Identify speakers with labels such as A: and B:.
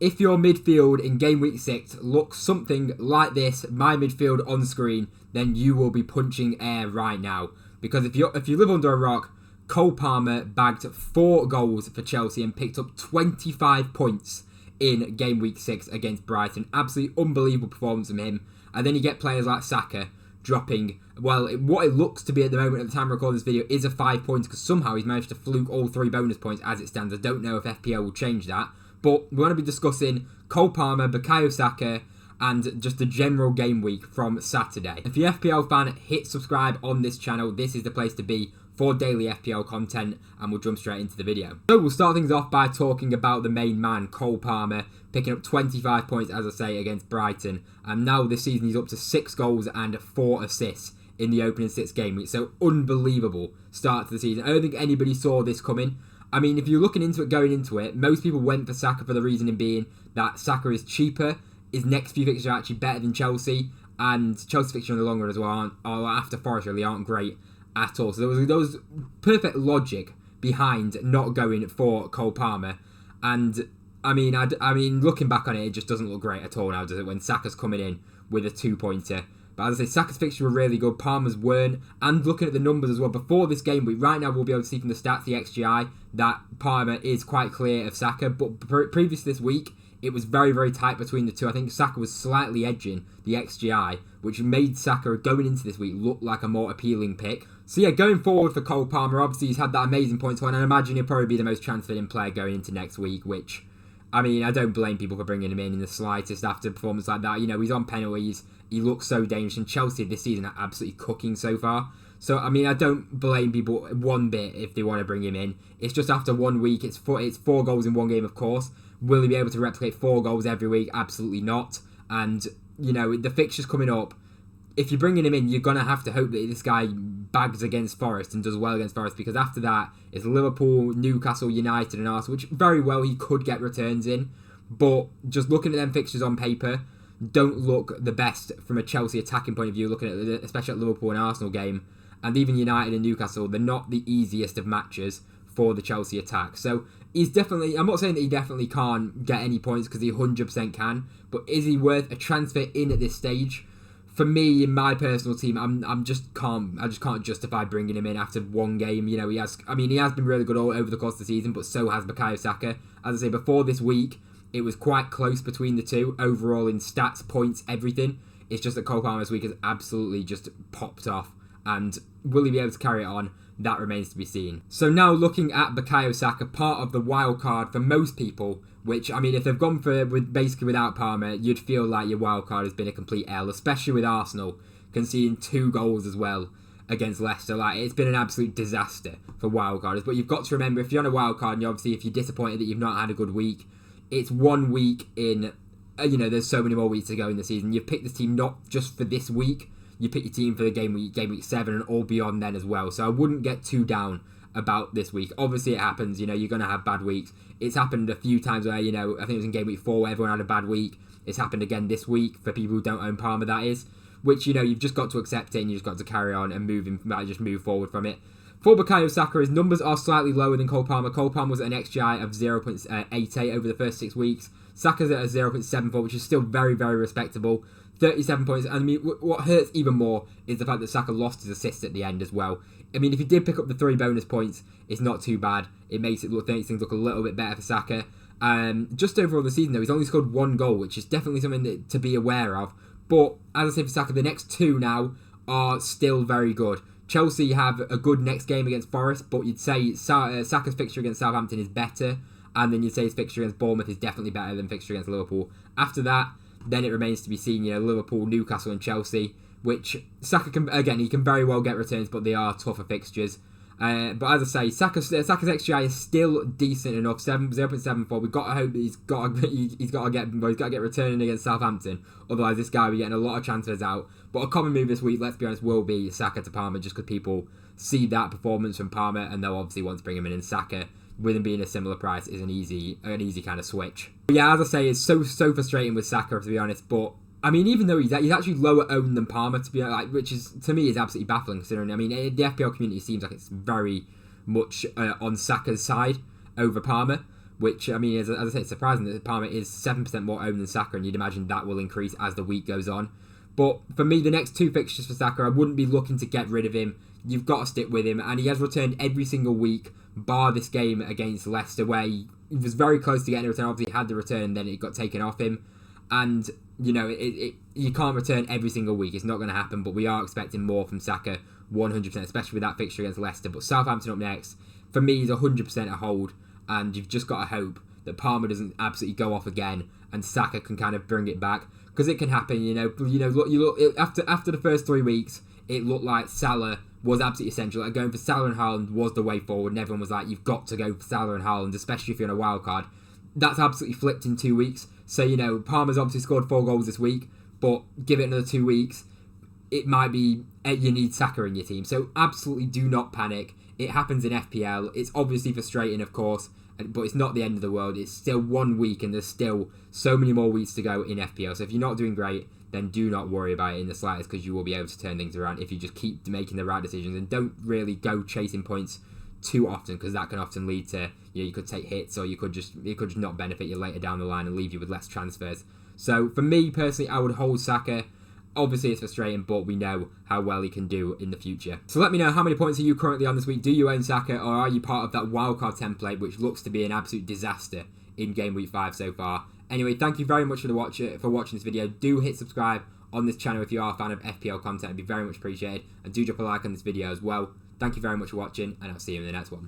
A: if your midfield in Game Week 6 looks something like this, my midfield on screen, then you will be punching air right now. Because if you live under a rock, Cole Palmer bagged 4 goals for Chelsea and picked up 25 points in Game Week 6 against Brighton. Absolutely unbelievable performance from him. And then you get players like Saka dropping, well, what it looks to be at the moment at the time of recording this video is a 5 points, because somehow he's managed to fluke all 3 bonus points as it stands. I don't know if FPL will change that. But we're going to be discussing Cole Palmer, Bukayo Saka, and just the general game week from Saturday. If you're an FPL fan, hit subscribe on this channel. This is the place to be for daily FPL content, and we'll jump straight into the video. So we'll start things off by talking about the main man, Cole Palmer, picking up 25 points, as I say, against Brighton. And now this season he's up to 6 goals and 4 assists in the opening 6 game week. So unbelievable start to the season. I don't think anybody saw this coming. I mean, if you're looking into it, going into it, most people went for Saka for the reasoning being that Saka is cheaper. His next few fixtures are actually better than Chelsea, and Chelsea's fixture in the long run as well after Forest really aren't great at all. So there was perfect logic behind not going for Cole Palmer. And I mean, looking back on it, it just doesn't look great at all now, does it? When Saka's coming in with a 2-pointer. But as I say, Saka's fixture were really good, Palmer's weren't. And looking at the numbers as well, before this game week, right now we'll be able to see from the stats, the XGI, that Palmer is quite clear of Saka. But previous this week, it was very, very tight between the two. I think Saka was slightly edging the XGI, which made Saka going into this week look like a more appealing pick. So yeah, going forward for Cole Palmer, obviously he's had that amazing point score, and I imagine he'll probably be the most transferred in player going into next week, which, I mean, I don't blame people for bringing him in the slightest after a performance like that. You know, he's on penalties, he looks so dangerous, and Chelsea this season are absolutely cooking so far. So, I mean, I don't blame people one bit if they want to bring him in. It's just after 1 week, it's 4 goals in 1 game, of course. Will he be able to replicate 4 goals every week? Absolutely not. And, you know, the fixtures coming up, if you're bringing him in, you're going to have to hope that this guy bags against Forest and does well against Forest, because after that, it's Liverpool, Newcastle, United and Arsenal, which very well he could get returns in. But just looking at them fixtures on paper, don't look the best from a Chelsea attacking point of view, looking at especially at Liverpool and Arsenal game. And even United and Newcastle, they're not the easiest of matches for the Chelsea attack. So he's definitely, I'm not saying that he definitely can't get any points, because he 100% can, but is he worth a transfer in at this stage? For me, in my personal team, I just can't justify bringing him in after 1 game. You know, he has been really good all over the course of the season, but so has Bukayo Saka. As I say, before this week, it was quite close between the two overall in stats, points, everything. It's just that Cole Palmer this week has absolutely just popped off, and will he be able to carry it on? That remains to be seen. So now looking at Bukayo Saka, part of the wild card for most people, which, I mean, if they've gone for basically without Palmer, you'd feel like your wild card has been a complete L, especially with Arsenal conceding 2 goals as well against Leicester. Like, it's been an absolute disaster for wild carders. But you've got to remember, if you're on a wild card, and obviously if you're disappointed that you've not had a good week, it's 1 week in, you know, there's so many more weeks to go in the season. You've picked this team not just for this week, you pick your team for the game week 7 and all beyond then as well. So I wouldn't get too down about this week. Obviously it happens, you know, you're going to have bad weeks. It's happened a few times where, you know, I think it was in game week 4 where everyone had a bad week. It's happened again this week for people who don't own Palmer, that is. Which, you know, you've just got to accept it, and you've just got to carry on and just move forward from it. For Bukayo Saka, his numbers are slightly lower than Cole Palmer. Cole Palmer was at an XGI of 0.88 over the first 6 weeks. Saka's at a 0.74, which is still very, very respectable. 37 points. And I mean, what hurts even more is the fact that Saka lost his assist at the end as well. I mean, if he did pick up the 3 bonus points, it's not too bad. It makes things look a little bit better for Saka. Just overall the season, though, he's only scored 1 goal, which is definitely something to be aware of. But, as I say for Saka, the next 2 now are still very good. Chelsea have a good next game against Forest, but you'd say Saka's fixture against Southampton is better, and then you'd say his fixture against Bournemouth is definitely better than fixture against Liverpool. After that, then it remains to be seen, you know, Liverpool, Newcastle and Chelsea, which Saka can, again, he can very well get returns, but they are tougher fixtures. But as I say, Saka's XGI is still decent enough, 0.74. We've got to hope that he's got to get returning against Southampton. Otherwise, this guy will be getting a lot of transfers out. But a common move this week, let's be honest, will be Saka to Palmer, just because people see that performance from Palmer and they'll obviously want to bring him in. And Saka, with him being a similar price, is an easy kind of switch. But yeah, as I say, it's so frustrating with Saka, to be honest. But I mean, even though he's actually lower owned than Palmer, to be like, which is, to me, is absolutely baffling considering. I mean, the FPL community seems like it's very much on Saka's side over Palmer. which, I mean, as I said, it's surprising that Palmer is 7% more owned than Saka, and you'd imagine that will increase as the week goes on. But for me, the next 2 fixtures for Saka, I wouldn't be looking to get rid of him. You've got to stick with him, and he has returned every single week, bar this game against Leicester, where he was very close to getting a return. Obviously, he had the return, and then it got taken off him. And, you know, you can't return every single week. It's not going to happen, but we are expecting more from Saka, 100%, especially with that fixture against Leicester. But Southampton up next, for me, is 100% a hold, and you've just got to hope that Palmer doesn't absolutely go off again, and Saka can kind of bring it back, because it can happen. Look, after the first 3 weeks, it looked like Salah was absolutely essential, and going for Salah and Haaland was the way forward, and everyone was like, you've got to go for Salah and Haaland, especially if you're on a wild card. That's absolutely flipped in 2 weeks. So, you know, Palmer's obviously scored 4 goals this week, but give it another 2 weeks, it might be you need Saka in your team. So absolutely do not panic. It happens in FPL. It's obviously frustrating, of course, but it's not the end of the world. It's still 1 week, and there's still so many more weeks to go in FPL. So if you're not doing great, then do not worry about it in the slightest, because you will be able to turn things around if you just keep making the right decisions and don't really go chasing points too often, because that can often lead to, you know, you could take hits, or it could just not benefit you later down the line and leave you with less transfers. So for me personally, I would hold Saka. Obviously it's frustrating, but we know how well he can do in the future. So let me know, how many points are you currently on this week? Do you own Saka, or are you part of that wildcard template, which looks to be an absolute disaster in Game Week 5 so far? Anyway, thank you very much for watching this video. Do hit subscribe on this channel if you are a fan of FPL content. It'd be very much appreciated. And do drop a like on this video as well. Thank you very much for watching, and I'll see you in the next one.